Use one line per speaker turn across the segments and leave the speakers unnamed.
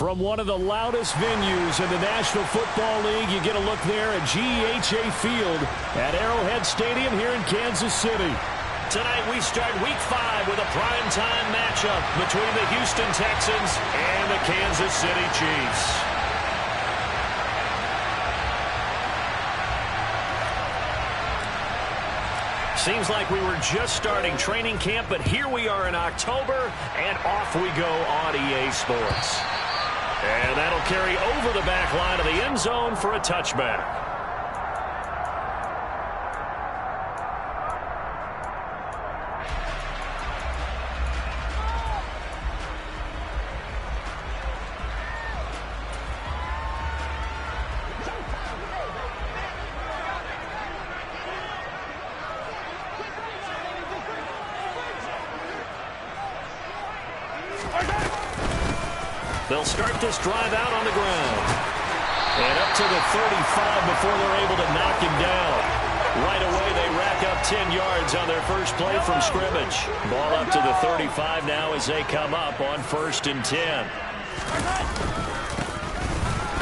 From one of the loudest venues in the National Football League, you get a look there at GEHA Field at Arrowhead Stadium here in Kansas City.
Tonight we start Week 5 with a primetime matchup between the Houston Texans and the Kansas City Chiefs. Seems like we were just starting training camp, but here we are in October, and off we go on EA Sports. And that'll carry over the back line of the end zone for a touchback. They'll start this drive out on the ground. And up to the 35 before they're able to knock him down. Right away, they rack up 10 yards on their first play from scrimmage. Ball up to the 35 now as they come up on 1st and 10.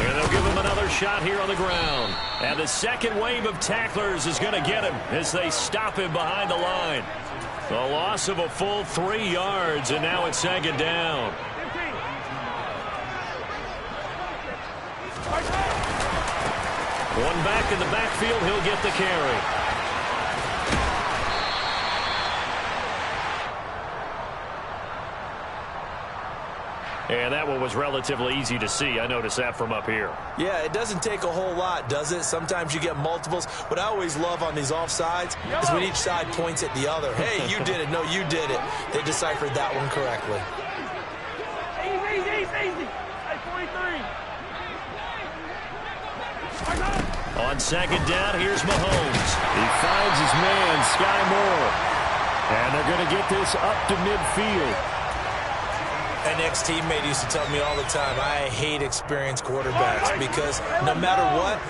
And they'll give him another shot here on the ground. And the second wave of tacklers is going to get him as they stop him behind the line. The loss of a full 3 yards, and now it's 2nd down. One back in the backfield, he'll get the carry. And that one was relatively easy to see. I noticed that from up here.
Yeah, it doesn't take a whole lot, does it? Sometimes you get multiples. What I always love on these offsides is when each side points at the other. Hey, you did it. No, you did it. They deciphered that one correctly.
Easy. Hey, 43.
On 2nd down, here's Mahomes.
He finds his man, Sky Moore. And they're going to get this up to midfield.
An ex-teammate used to tell me all the time, I hate experienced quarterbacks because no matter what,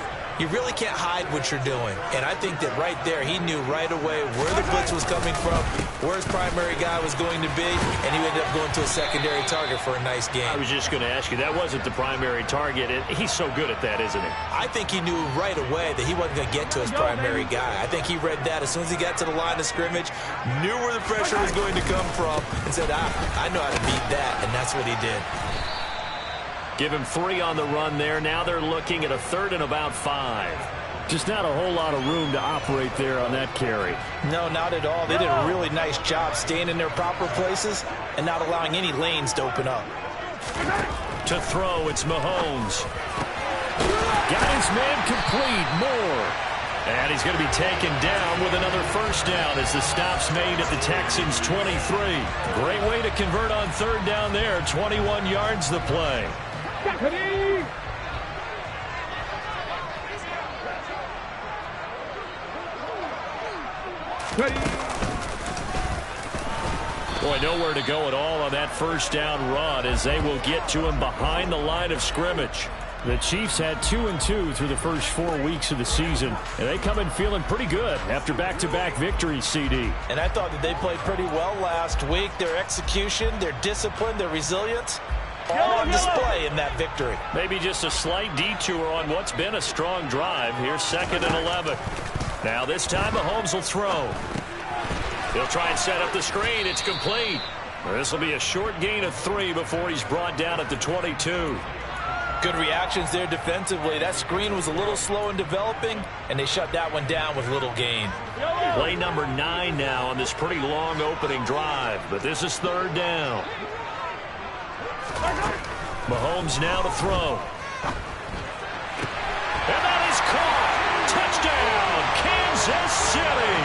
you really can't hide what you're doing. And I think that right there, he knew right away where the blitz was coming from, where his primary guy was going to be, and he ended up going to a secondary target for a nice game.
I was just going to ask you, that wasn't the primary target. He's so good at that, isn't he?
I think he knew right away that he wasn't going to get to his primary guy. I think he read that as soon as he got to the line of scrimmage, knew where the pressure was going to come from, and said, I know how to beat that, and that's what he did.
Give him 3 on the run there. Now they're looking at a 3rd and about 5.
Just not a whole lot of room to operate there on that carry.
No, not at all. They did a really nice job staying in their proper places and not allowing any lanes to open up.
To throw, it's Mahomes.
Got his man complete, Moore.
And he's going to be taken down with another 1st down as the stop's made at the Texans' 23. Great way to convert on 3rd down there. 21 yards the play. Boy, nowhere to go at all on that 1st down run as they will get to him behind the line of scrimmage.
The Chiefs had 2-2 through the first 4 weeks of the season, and they come in feeling pretty good after back-to-back victories, CD.
And I thought that they played pretty well last week. Their execution, their discipline, their resilience, all on display in that victory.
Maybe just a slight detour on what's been a strong drive. Here's 2nd and 11. Now this time Mahomes will throw. He'll try and set up the screen. It's complete. This will be a short gain of 3 before he's brought down at the 22.
Good reactions there defensively. That screen was a little slow in developing, and they shut that one down with little gain.
Play number 9 now on this pretty long opening drive, but this is 3rd down. Mahomes now to throw. And that is caught. Touchdown, Kansas City.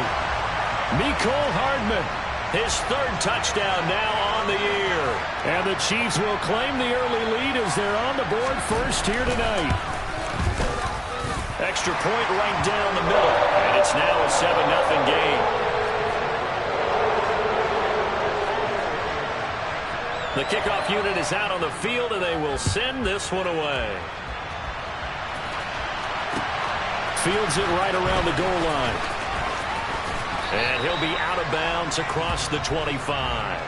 Mecole Hardman.
His 3rd touchdown now on the year.
And the Chiefs will claim the early lead as they're on the board first here tonight.
Extra point right down the middle. And it's now a 7-0 game. The kickoff unit is out on the field, and they will send this one away.
Fields it right around the goal line.
And he'll be out of bounds across the 25.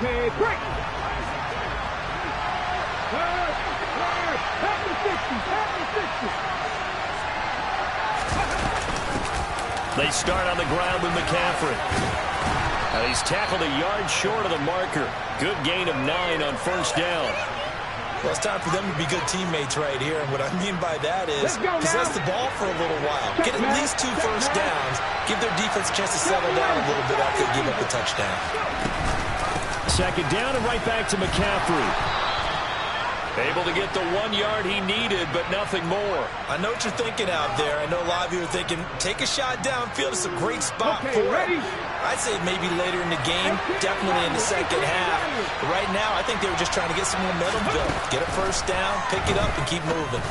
Okay, break. Half the 60.
They start on the ground with McCaffrey. And he's tackled a yard short of the marker. Good gain of 9 on first down.
Well, it's time for them to be good teammates right here. And what I mean by that is possess the ball for a little while. Get at least 2 first downs. Give their defense a chance to settle down a little bit after they give up the touchdown.
Second down and right back to McCaffrey.
Able to get the 1 yard he needed, but nothing more.
I know what you're thinking out there. I know a lot of you are thinking, take a shot downfield. It's a great spot for it. I'd say maybe later in the game, definitely in the second half. But right now, I think they were just trying to get some momentum built. Get a first down, pick it up, and keep moving.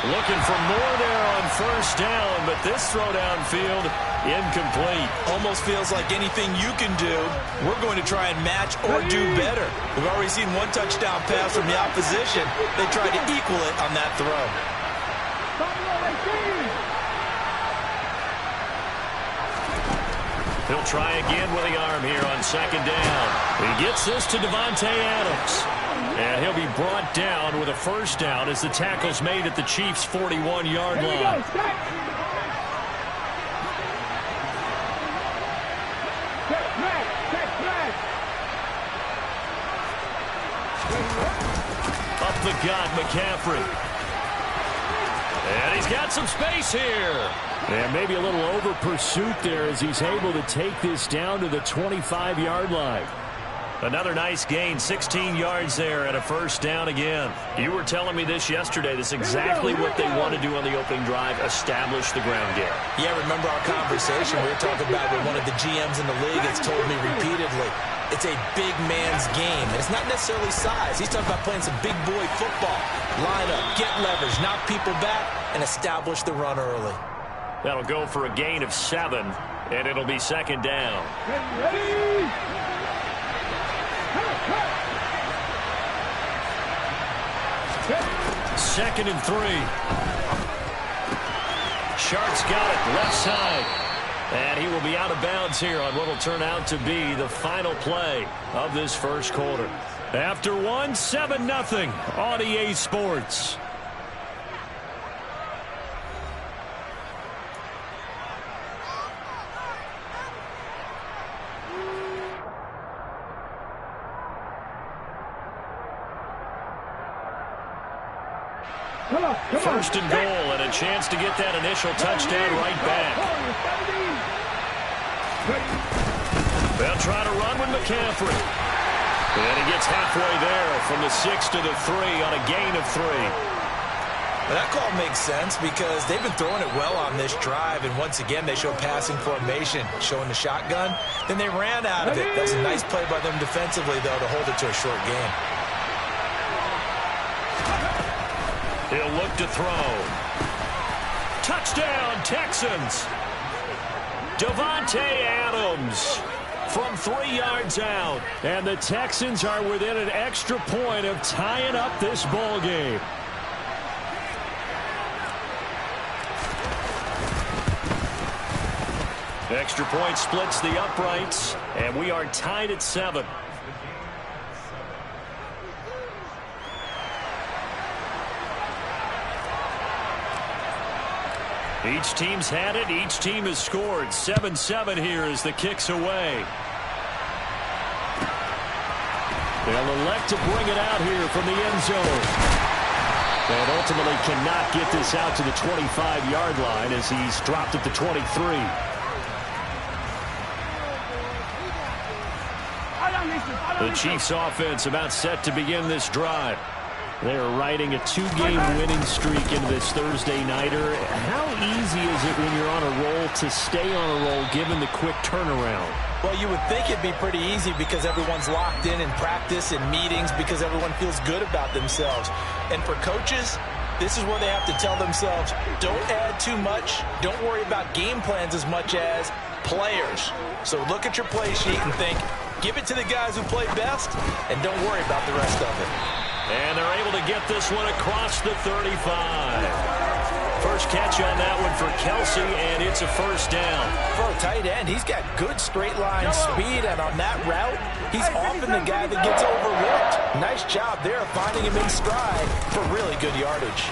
Looking for more there on first down, but this throw downfield, incomplete.
Almost feels like anything you can do, we're going to try and match or do better. We've already seen 1 touchdown pass from the opposition. They tried to equal it on that throw.
He'll try again with the arm here on second down. He gets this to Davante Adams. And he'll be brought down with a first down as the tackle's made at the Chiefs' 41-yard line. Up the gut, McCaffrey. And he's got some space here.
And maybe a little over pursuit there as he's able to take this down to the 25-yard line.
Another nice gain, 16 yards there and a first down again. You were telling me this yesterday. This is exactly what they want to do on the opening drive, establish the ground game.
Yeah, remember our conversation we were talking about with one of the GMs in the league has told me repeatedly, it's a big man's game. And it's not necessarily size. He's talking about playing some big boy football. Line up, get leverage, knock people back, and establish the run early.
That'll go for a gain of 7, and it'll be second down.
Ready?
Second and 3. Sharp's got it, left side. And he will be out of bounds here on what will turn out to be the final play of this first quarter. After 1, 7-0 on EA Sports. First and goal and a chance to get that initial touchdown right back. They'll try to run with McCaffrey. And he gets halfway there from the 6 to the 3 on a gain of 3.
Well, that call makes sense because they've been throwing it well on this drive, and once again they show passing formation, showing the shotgun. Then they ran out of it. That was a nice play by them defensively, though, to hold it to a short game.
He'll look to throw. Touchdown, Texans. Davante Adams from 3 yards out.
And the Texans are within an extra point of tying up this ball game.
Extra point splits the uprights, and we are tied at 7. Each team's had it. Each team has scored. 7-7 here as the kick's away.
They'll elect to bring it out here from the end zone. And ultimately cannot get this out to the 25-yard line as he's dropped at the 23. The Chiefs offense about set to begin this drive. They're riding a 2-game winning streak into this Thursday nighter. How easy is it when you're on a roll to stay on a roll given the quick turnaround?
Well, you would think it'd be pretty easy because everyone's locked in practice and meetings because everyone feels good about themselves. And for coaches, this is where they have to tell themselves, don't add too much. Don't worry about game plans as much as players. So look at your play sheet and think, give it to the guys who play best, and don't worry about the rest of it.
And they're able to get this one across the 35. First catch on that one for Kelsey, and it's a first down.
For a tight end, he's got good straight line speed, and on that route, he's often the guy that gets overlooked. Nice job there finding him in stride for really good yardage.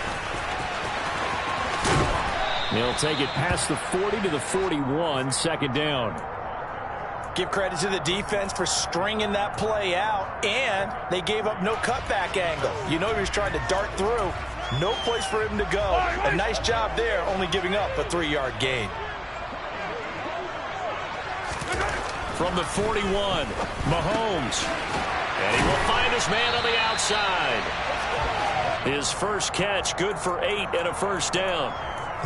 He'll take it past the 40 to the 41, second down.
Give credit to the defense for stringing that play out, and they gave up no cutback angle. You know he was trying to dart through. No place for him to go. A nice job there, only giving up a 3-yard gain.
From the 41, Mahomes. And he will find his man on the outside. His first catch, good for 8 and a first down.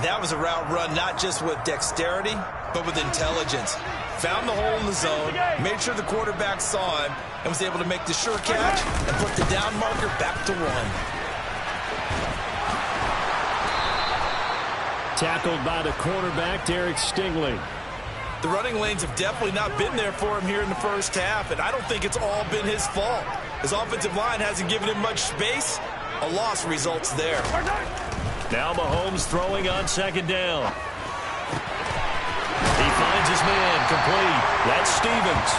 That was a route run not just with dexterity, but with intelligence. Found the hole in the zone, made sure the quarterback saw him, and was able to make the sure catch and put the down marker back to 1.
Tackled by the cornerback, Derek Stingley.
The running lanes have definitely not been there for him here in the first half, and I don't think it's all been his fault. His offensive line hasn't given him much space. A loss results there.
Now Mahomes throwing on second down. He finds his man complete. That's Stevens.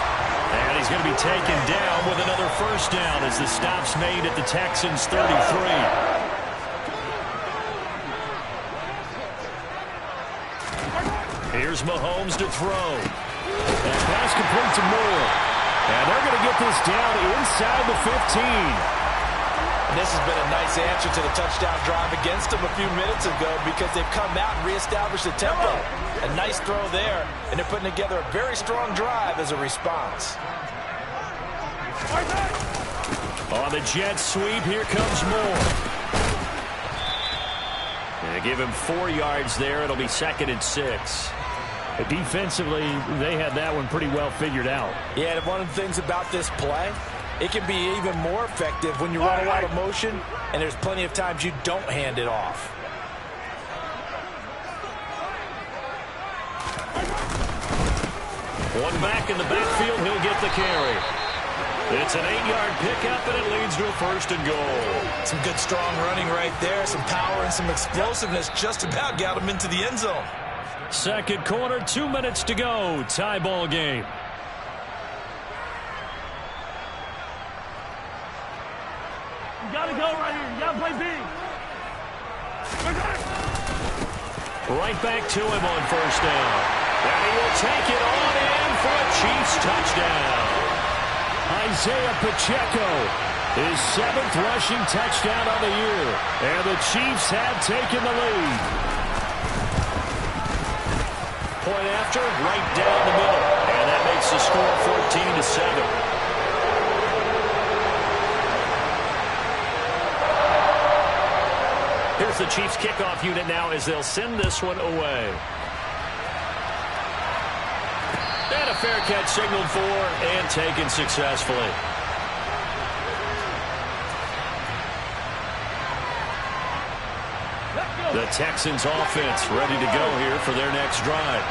And he's going to be taken down with another first down as the stop's made at the Texans' 33. Here's Mahomes to throw.
That pass complete to Moore. And they're going to get this down inside the 15.
And this has been a nice answer to the touchdown drive against them a few minutes ago because they've come out and reestablished the tempo. A nice throw there, and they're putting together a very strong drive as a response.
On the jet sweep, here comes Moore. And give him 4 yards there. It'll be 2nd and 6.
Defensively, they had that one pretty well figured out.
Yeah, and one of the things about this play, it can be even more effective when you run a lot of motion, and there's plenty of times you don't hand it off.
One back in the backfield, he'll get the carry. It's an 8-yard pickup, and it leads to a 1st and goal.
Some good, strong running right there, some power and some explosiveness just about got him into the end zone.
Second quarter, 2 minutes to go. Tie ball game.
You gotta go right here. You gotta play big.
Right back to him on first down. And he will take it on in for a Chiefs touchdown.
Isaiah Pacheco, his 7th rushing touchdown on the year. And the Chiefs have taken the lead.
Point after, right down the middle. And that makes the score 14-7. Here's the Chiefs kickoff unit now as they'll send this one away. And a fair catch signaled for and taken successfully. The Texans offense ready to go here for their next drive.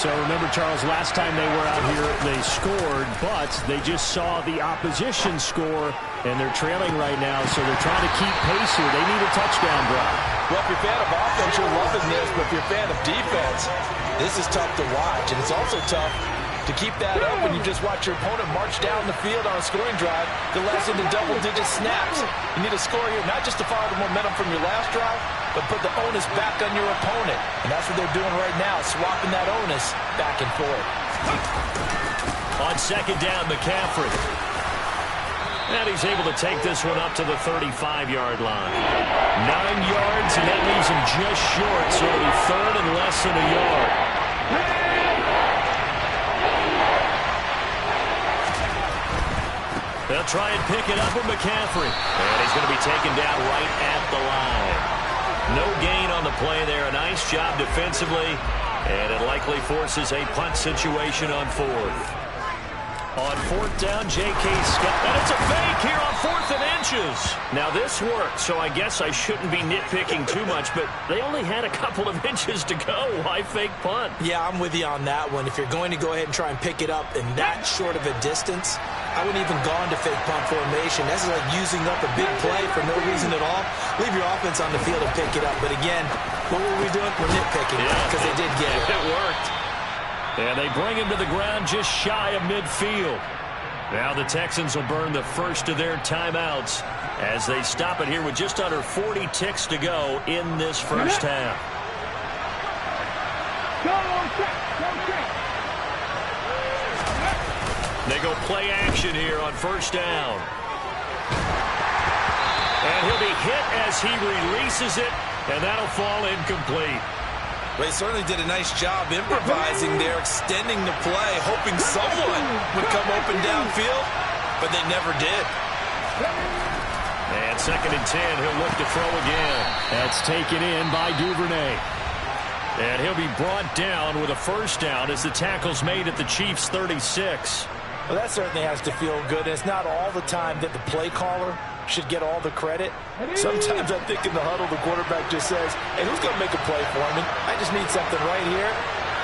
So remember, Charles, last time they were out here, they scored, but they just saw the opposition score, and they're trailing right now, so they're trying to keep pace here. They need a touchdown drive.
Well, if you're a fan of offense, you're loving this, but if you're a fan of defense, this is tough to watch, and it's also tough to keep that up when you just watch your opponent march down the field on a scoring drive that lasts into double-digit snaps. You need to score here, not just to follow the momentum from your last drive, but put the onus back on your opponent. And that's what they're doing right now, swapping that onus back and forth.
On second down, McCaffrey. And he's able to take this one up to the 35-yard line. 9 yards, and that leaves him just short, so it'll be 3rd and less than a yard. They'll try and pick it up with McCaffrey. And he's going to be taken down right at the line. No gain on the play there. A nice job defensively. And it likely forces a punt situation on 4th. On 4th down, J.K. Scott. And it's a fake here on 4th and inches. Now, this worked, so I guess I shouldn't be nitpicking too much, but they only had a couple of inches to go. Why fake punt?
Yeah, I'm with you on that one. If you're going to go ahead and try and pick it up in that short of a distance, I wouldn't even gone to fake punt formation. That's like using up a big play for no reason at all. Leave your offense on the field and pick it up. But again, what were we doing? We're nitpicking because they did get it.
It worked. And they bring him to the ground just shy of midfield. Now the Texans will burn the first of their timeouts as they stop it here with just under 40 ticks to go in this first half. They go play action here on first down. And he'll be hit as he releases it, and that'll fall incomplete.
They certainly did a nice job improvising there, extending the play, hoping someone would come open downfield, but they never did.
And 2nd and 10, he'll look to throw again.
That's taken in by Duvernay.
And he'll be brought down with a first down as the tackle's made at the Chiefs' 36.
Well, that certainly has to feel good. And it's not all the time that the play caller should get all the credit. Sometimes I think in the huddle, the quarterback just says, hey, who's going to make a play for me? I just need something right here.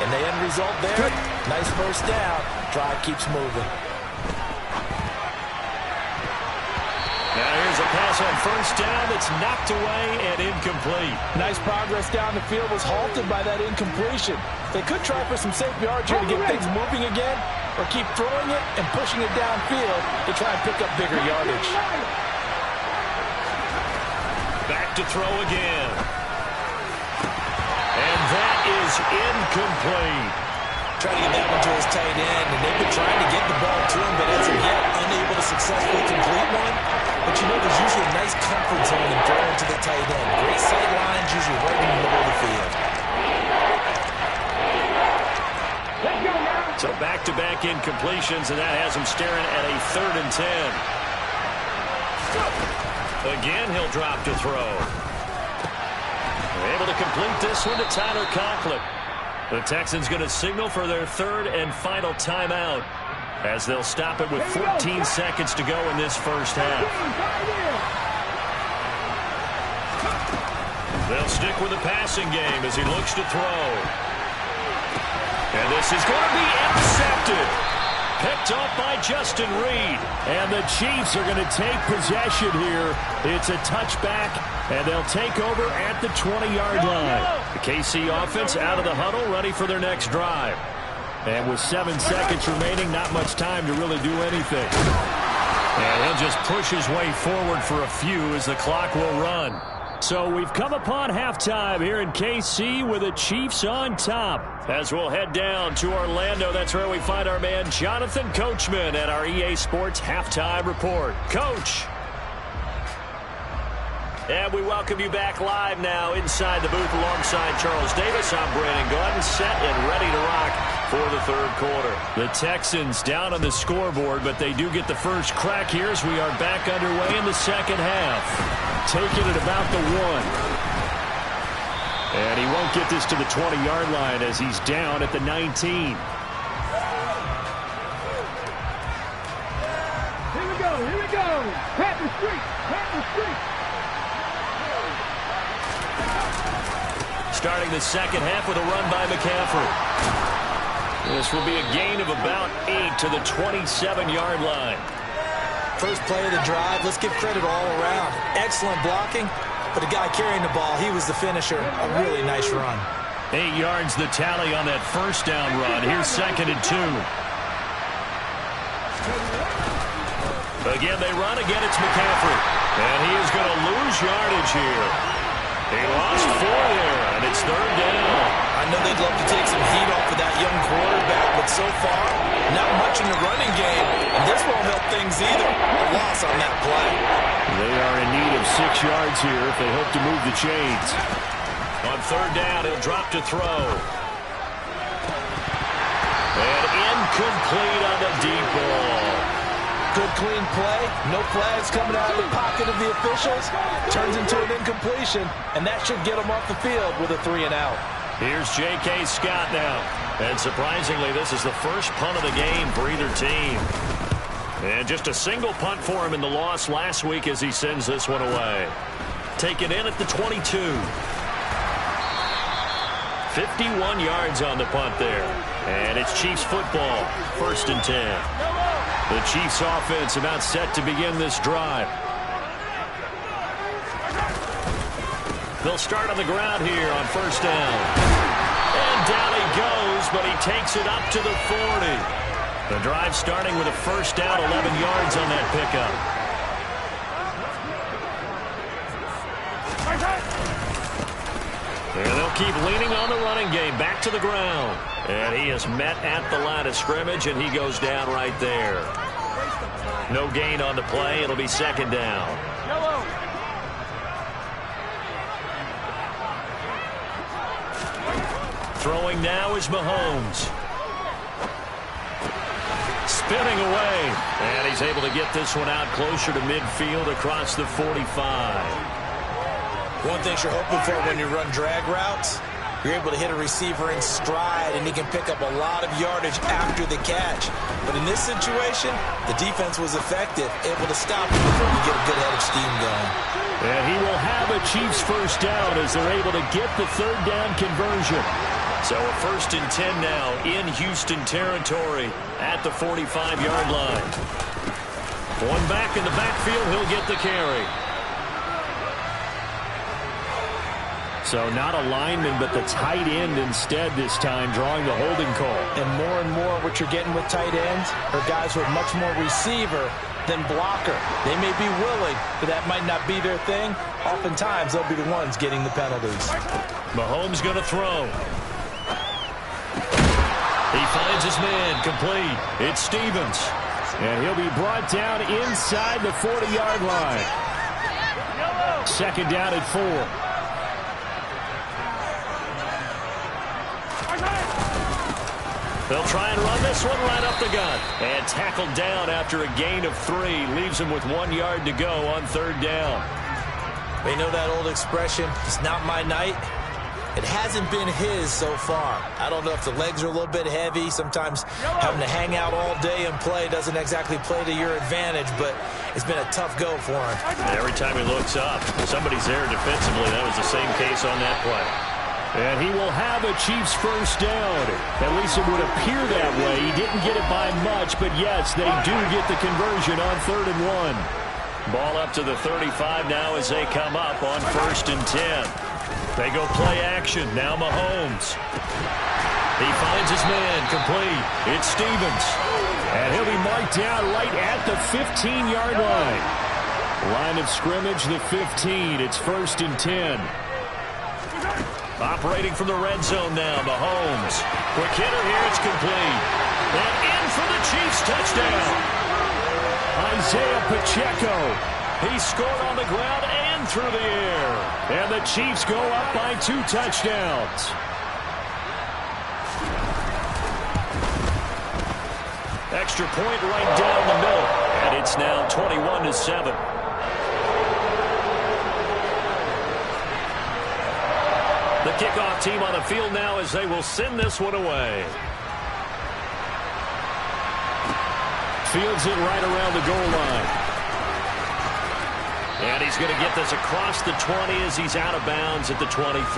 And the end result there, nice first down. Drive keeps moving.
Now here's a pass on first down that's knocked away and incomplete.
Nice progress down the field, was halted by that incompletion. They could try for some safe yards here to get things moving again, or keep throwing it and pushing it downfield to try and pick up bigger yardage.
Back to throw again. And that is incomplete.
Trying to get that one to his tight end, and they've been trying to get the ball to him, but as of yet, unable to successfully complete one. But you know, there's usually a nice comfort zone in throwing to the tight end. Great sight lines, usually right in the middle of the field.
So back-to-back incompletions, and that has him staring at a 3rd and 10. Again, he'll drop to throw. They're able to complete this one to Tyler Conklin. The Texans going to signal for their 3rd and final timeout as they'll stop it with 14 seconds to go in this first half. They'll stick with the passing game as he looks to throw. And this is going to be intercepted. Picked off by Justin Reed.
And the Chiefs are going to take possession here. It's a touchback, and they'll take over at the 20-yard line.
The KC offense out of the huddle, ready for their next drive.
And with 7 seconds remaining, not much time to really do anything.
And he'll just push his way forward for a few as the clock will run.
So we've come upon halftime here in KC with the Chiefs on top.
As we'll head down to Orlando, that's where we find our man Jonathan Coachman at our EA Sports Halftime Report. Coach. And we welcome you back live now inside the booth alongside Charles Davis. I'm Brandon Gaudin, set and ready to rock for the 3rd quarter.
The Texans down on the scoreboard, but they do get the first crack here as we are back underway in the second half. Taking it about the 1. And he won't get this to the 20-yard line as he's down at the 19.
Here we go, here we go. Pat the street, pat the street.
Starting the second half with a run by McCaffrey. This will be a gain of about 8 to the 27-yard line.
First play of the drive, let's give credit all around. Excellent blocking, but the guy carrying the ball, he was the finisher. A really nice run.
8 yards the tally on that first down run. Here's 2nd and 2.
Again, they run. Again, it's McCaffrey. And he is going to lose yardage here. He lost 4 there, and it's 3rd down.
I know they'd love to take some heat off of that young quarterback, but so far, not much in the running game, and this won't help things either. A loss on that play.
They are in need of 6 yards here if they hope to move the chains.
On 3rd down, he'll drop to throw. And incomplete on the deep ball.
Good clean play, no flags coming out of the pocket of the officials. Turns into an incompletion, and that should get them off the field with a 3 and out.
Here's J.K. Scott now. And surprisingly, this is the first punt of the game for either team. And just a single punt for him in the loss last week as he sends this one away. Taken in at the 22. 51 yards on the punt there. And it's Chiefs football, 1st and 10.
The Chiefs offense about set to begin this drive. They'll start on the ground here on first down. And down he goes, but he takes it up to the 40. The drive starting with a first down, 11 yards on that pickup. And they'll keep leaning on the running game. Back to the ground. And he is met at the line of scrimmage, and he goes down right there. No gain on the play. It'll be second down. Throwing now is Mahomes. Spinning away. And he's able to get this one out closer to midfield across the 45.
One thing you're hoping for when you run drag routes, you're able to hit a receiver in stride, and he can pick up a lot of yardage after the catch. But in this situation, the defense was effective, able to stop him before you get a good head of steam going.
And he will have a Chiefs first down as they're able to get the third down conversion. So a 1st and 10 now in Houston territory at the 45-yard line. One back in the backfield, he'll get the carry. So not a lineman, but the tight end instead this time, drawing the holding call.
And more what you're getting with tight ends are guys who are much more receiver than blocker. They may be willing, but that might not be their thing. Oftentimes, they'll be the ones getting the penalties.
Mahomes going to throw. He finds his man, complete. It's Stevens. And he'll be brought down inside the 40-yard line. Second down at 4. They'll try and run this one right up the gut. And tackled down after a gain of 3. Leaves him with 1 yard to go on third down.
You know that old expression, it's not my night? It hasn't been his so far. I don't know if the legs are a little bit heavy. Sometimes having to hang out all day and play doesn't exactly play to your advantage, but it's been a tough go for him.
Every time he looks up, somebody's there defensively. That was the same case on that play. And he will have a Chiefs first down. At least it would appear that way. He didn't get it by much, but yes, they do get the conversion on 3rd and 1. Ball up to the 35 now as they come up on 1st and 10. They go play action. Now Mahomes. He finds his man, complete. It's Stevens. And he'll be marked down right at the 15-yard line. Line of scrimmage, the 15. It's 1st and 10. Operating from the red zone now, Mahomes. Quick hitter here, it's complete. And in for the Chiefs touchdown. Isaiah Pacheco. He scored on the ground and through the air. And the Chiefs go up by 2 touchdowns. Extra point right down the middle. And it's now 21-7. The kickoff team on the field now as they will send this one away. Fields it right around the goal line. And he's going to get this across the 20 as he's out of bounds at the 23.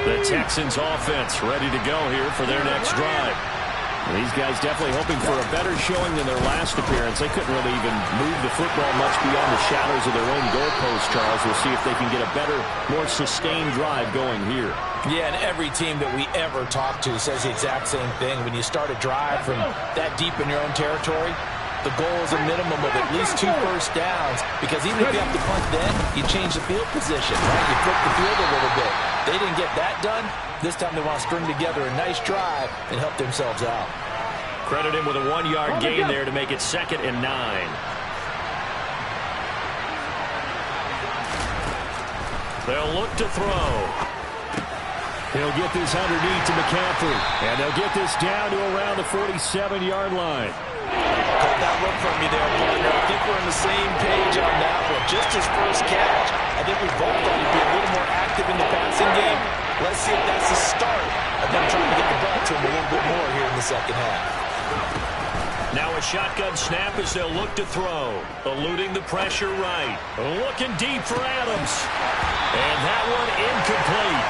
The Texans offense ready to go here for their next drive. These guys definitely hoping for a better showing than their last appearance. They couldn't really even move the football much beyond the shadows of their own goalpost, Charles. We'll see if they can get a better, more sustained drive going here.
Yeah, and every team that we ever talk to says the exact same thing. When you start a drive from that deep in your own territory, the goal is a minimum of at least 2 first downs, because even if you have to punt then, you change the field position, right? You flip the field a little bit. They didn't get that done. This time they want to string together a nice drive and help themselves out.
Credit him with a 1-yard gain there to make it 2nd and 9. They'll look to throw. He'll get this underneath to McCaffrey. And they'll get this down to around the 47-yard line.
Caught that look from you there, partner. I think we're on the same page on that one. Just his first catch. I think we both thought he'd be a little more active in the passing game. Let's see if that's the start of them trying to get the ball to him a little bit more here in the second half.
Now a shotgun snap as they'll look to throw. Eluding the pressure right. Looking deep for Adams. And that one incomplete.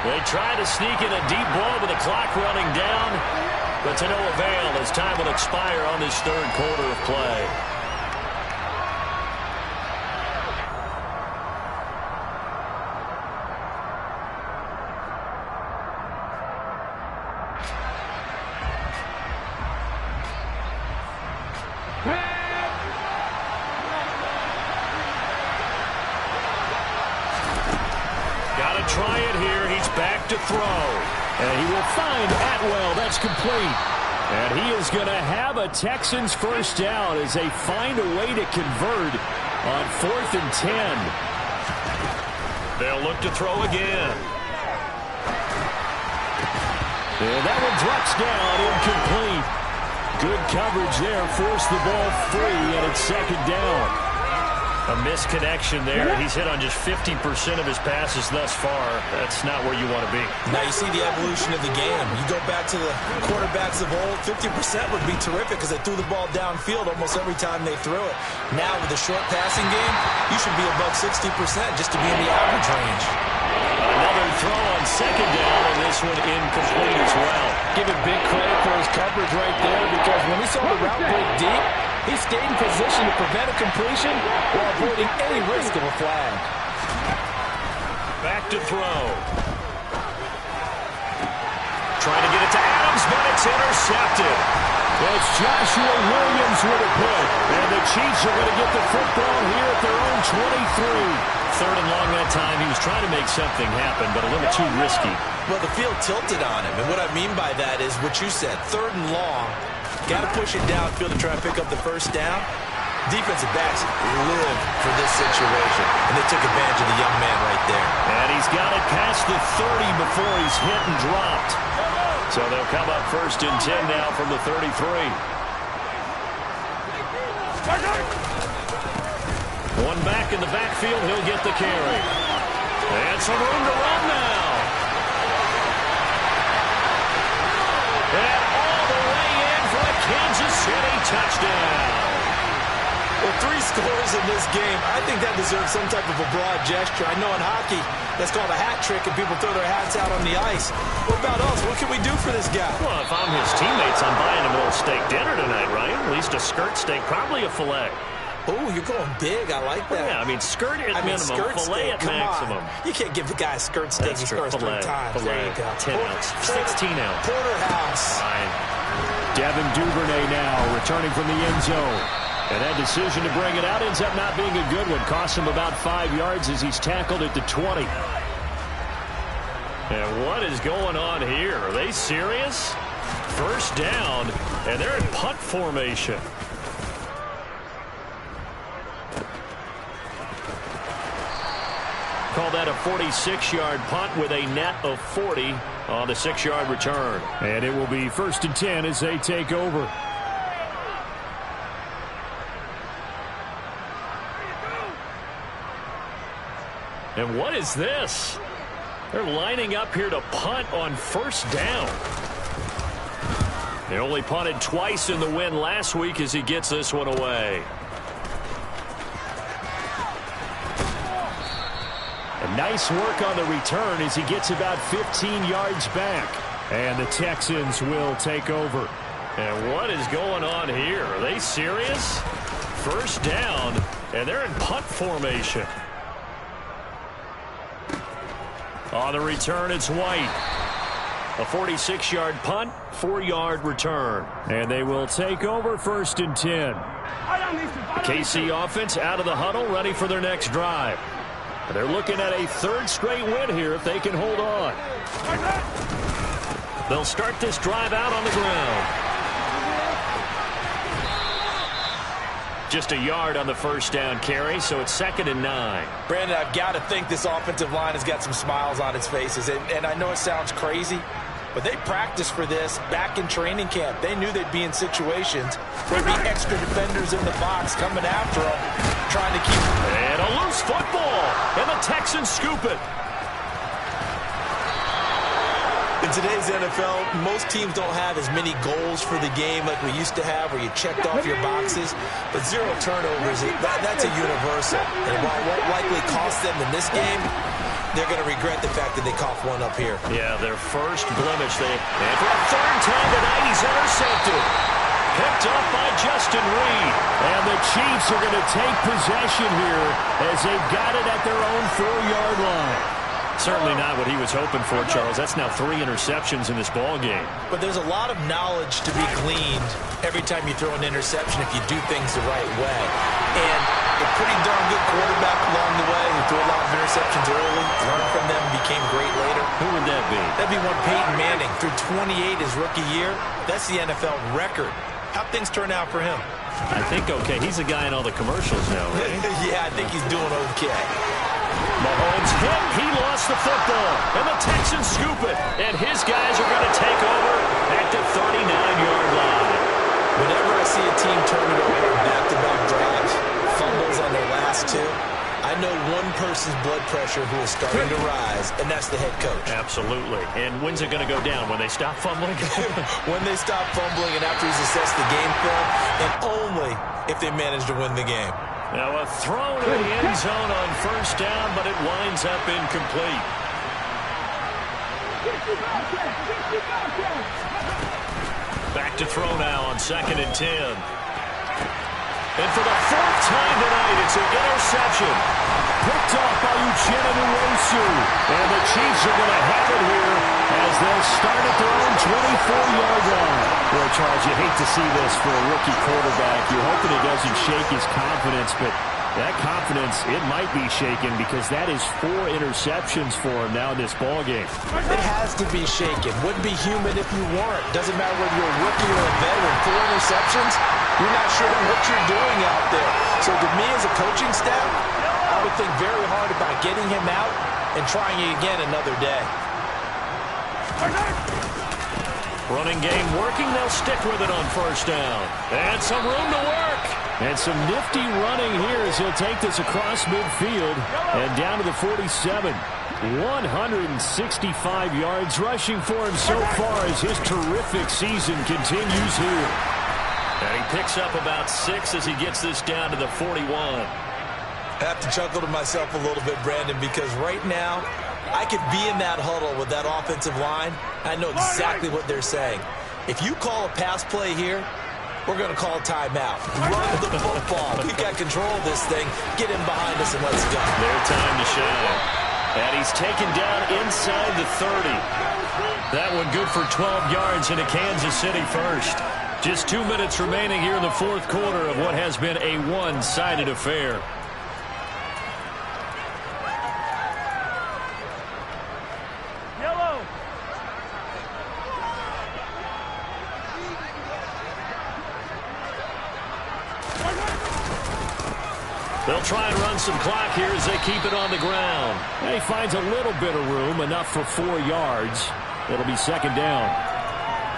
They try to sneak in a deep ball with the clock running down, but to no avail as time will expire on this third quarter of play.
Try it here. He's back to throw. And he will find Atwell. That's complete. And he is going to have a Texans first down as they find a way to convert on 4th and 10.
They'll look to throw again.
And that one drops down, incomplete. Good coverage there. Forced the ball free, and it's 2nd down.
A misconnection there. He's hit on just 50% of his passes thus far. That's not where you want to be.
Now you see the evolution of the game. You go back to the quarterbacks of old, 50% would be terrific because they threw the ball downfield almost every time they threw it. Now with the short passing game, you should be above 60% just to be in the average range.
Another throw on 2nd down, and this one incomplete as well.
Give him big credit for his coverage right there because when he saw the route break deep, he stayed in position to prevent a completion while avoiding any risk of a flag.
Back to throw. Trying to get it to Adams, but it's intercepted.
It's Joshua Williams with a pick. And the Chiefs are going to get the football here at their own 23.
3rd and long that time. He was trying to make something happen, but a little too risky.
Well, the field tilted on him, and what I mean by that is what you said, 3rd and long. Got to push it downfield to try and pick up the first down. Defensive backs live for this situation, and they took advantage of the young man right there.
And he's got it past the 30 before he's hit and dropped. So they'll come up 1st and 10 now from the 33. One back in the backfield, he'll get the carry. And some room to run now. And all the way in for a Kansas City touchdown.
Well, 3 scores in this game. I think that deserves some type of a broad gesture. I know in hockey, that's called a hat trick, and people throw their hats out on the ice. What about us? What can we do for this guy?
Well, if I'm his teammates, I'm buying him a little steak dinner tonight, right? At least a skirt steak, probably a filet.
Oh, you're going big. I like that.
Yeah, I mean, skirt at minimum, filet at maximum.
You can't give the guy a skirt steak. He scores 3 times. There you go.
10 ounce, 16 ounce.
Porterhouse.
Fine.
Devin Duvernay now returning from the end zone. And that decision to bring it out ends up not being a good one. Costs him about 5 yards as he's tackled at the 20.
And what is going on here? Are they serious? First down, and they're in punt formation. Call that a 46-yard punt with a net of 40 on the 6-yard return.
And it will be 1st and 10 as they take over.
And what is this? They're lining up here to punt on 1st down. They only punted twice in the win last week as he gets this one away.
A nice work on the return as he gets about 15 yards back. And the Texans will take over.
And what is going on here? Are they serious? First down, and they're in punt formation. On the return, it's White. A 46-yard punt, 4-yard return.
And they will take over 1st and 10.
KC offense out of the huddle, ready for their next drive. They're looking at a 3rd straight win here if they can hold on. They'll start this drive out on the ground. Just a yard on the first down carry, so it's 2nd and 9.
Brandon, I've got to think this offensive line has got some smiles on its faces. And I know it sounds crazy, but they practiced for this back in training camp. They knew they'd be in situations where there'd be extra defenders in the box coming after them, trying to keep...
And a loose football, and the Texans scoop it.
In today's NFL, most teams don't have as many goals for the game like we used to have, where you checked off your boxes. But 0 turnovers, that's a universal. And while it won't likely cost them in this game, they're going to regret the fact that they coughed one up here.
Yeah, their first blemish. And for a third time tonight, he's intercepted. Picked up by Justin Reed.
And the Chiefs are going to take possession here as they've got it at their own 4-yard line.
Certainly not what he was hoping for, Charles. That's now 3 interceptions in this ball game.
But there's a lot of knowledge to be gleaned every time you throw an interception if you do things the right way. And a pretty darn good quarterback along the way who threw a lot of interceptions early, learned from them, became great later.
Who would that be?
That'd be one Peyton Manning. Threw 28 his rookie year. That's the NFL record. How'd things turn out for him?
I think okay. He's a guy in all the commercials now, right?
Yeah, I think he's doing okay.
Mahomes hit. He lost the football. And the Texans scoop it. And his guys are going to take over at the 39-yard line.
Whenever I see a team turn it over on back-to-back drives, fumbles on their last 2, I know one person's blood pressure who is starting to rise, and that's the head coach.
Absolutely. And when's it going to go down? When they stop fumbling?
When they stop fumbling and after he's assessed the game film, and only if they manage to win the game.
Now a throw to the end zone on first down, but it winds up incomplete. Back to throw now on 2nd and 10. And for the 4th time tonight, it's an interception.
Picked off by Uchenna Nwosu. And the Chiefs are going to have it here as they'll start at their own 24-yard line. Well, Charles, you hate to see this for a rookie quarterback. You're hoping it doesn't shake his confidence, but that confidence, it might be shaken because that is 4 interceptions for him now in this ballgame.
It has to be shaken. Wouldn't be human if you weren't. Doesn't matter whether you're a rookie or a veteran. 4 interceptions, you're not sure what you're doing out there. So to me as a coaching staff, I would think very hard about getting him out and trying it again another day.
Running game working. They'll stick with it on first down. And some room to work.
And some nifty running here as he'll take this across midfield and down to the 47. 165 yards rushing for him so far as his terrific season continues here.
And he picks up about 6 as he gets this down to the 41.
I have to chuckle to myself a little bit, Brandon, because right now I could be in that huddle with that offensive line. I know exactly what they're saying. If you call a pass play here, we're going to call a timeout. Run the football. We've got control of this thing. Get him behind us and let's go.
Their time to shine. And he's taken down inside the 30. That one good for 12 yards into Kansas City first. Just 2 minutes remaining here in the 4th quarter of what has been a one-sided affair. They'll try and run some clock here as they keep it on the ground.
And he finds a little bit of room, enough for 4 yards. It'll be 2nd down.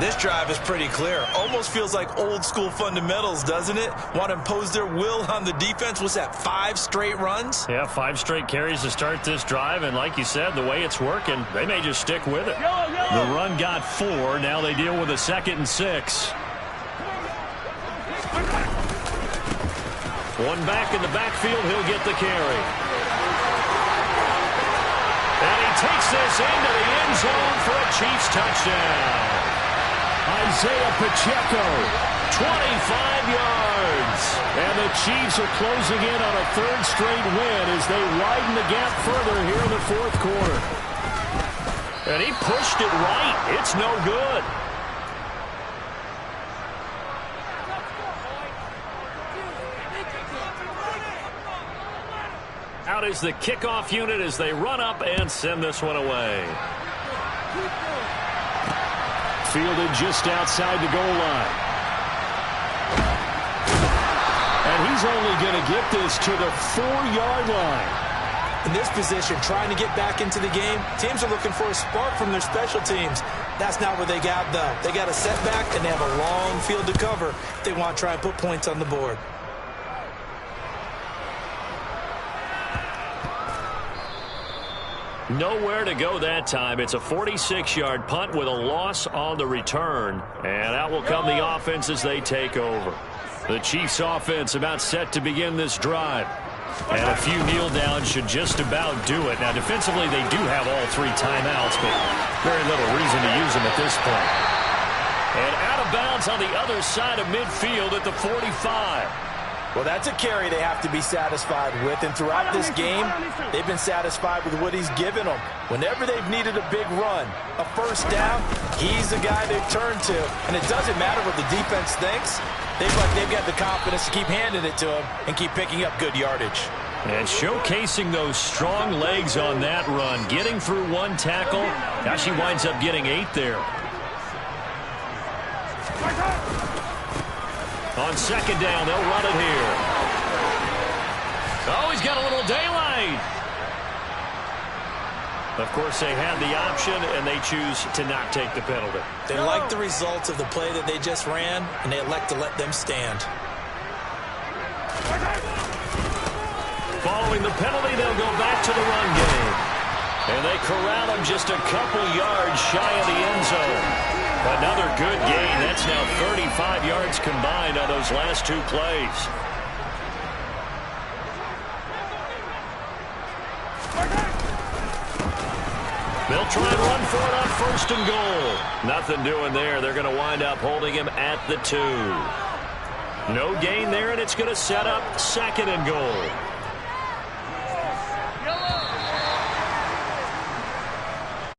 This drive is pretty clear. Almost feels like old school fundamentals, doesn't it? Want to impose their will on the defense. Was that 5 straight runs?
Yeah, 5 straight carries to start this drive. And like you said, the way it's working, they may just stick with it. The run got 4. Now they deal with a 2nd and 6. One back in the backfield, he'll get the carry. And he takes this into the end zone for a Chiefs touchdown.
Isaiah Pacheco,
25 yards.
And the Chiefs are closing in on a 3rd straight win as they widen the gap further here in the 4th quarter.
And he pushed it right. It's no good. Out is the kickoff unit as they run up and send this one away.
Fielded just outside the goal line. And he's only going to get this to the 4-yard line.
In this position, trying to get back into the game, teams are looking for a spark from their special teams. That's not what they got, though. They got a setback, and they have a long field to cover if they want to try and put points on the board.
Nowhere to go that time. It's a 46-yard punt with a loss on the return. And out will come the offense as they take over. The Chiefs offense about set to begin this drive.
And a few kneel downs should just about do it. Now, defensively, they do have all 3 timeouts, but very little reason to use them at this point. And out of bounds on the other side of midfield at the 45.
Well, that's a carry they have to be satisfied with, and throughout this game, they've been satisfied with what he's given them. Whenever they've needed a big run, a first down, he's the guy they've turned to. And it doesn't matter what the defense thinks. They've got the confidence to keep handing it to him and keep picking up good yardage.
And showcasing those strong legs on that run, getting through 1 tackle. Now she winds up getting 8 there. On second down, they'll run it here. Oh, he's got a little daylight. Of course, they had the option, and they choose to not take the penalty.
They like the results of the play that they just ran, and they elect to let them stand.
Following the penalty, they'll go back to the run game. And they corral him just a couple yards shy of the end zone. Another good gain. That's now 35 yards combined on those last 2 plays. They'll try and run for it on 1st and goal. Nothing doing there. They're going to wind up holding him at the 2. No gain there, and it's going to set up 2nd and goal.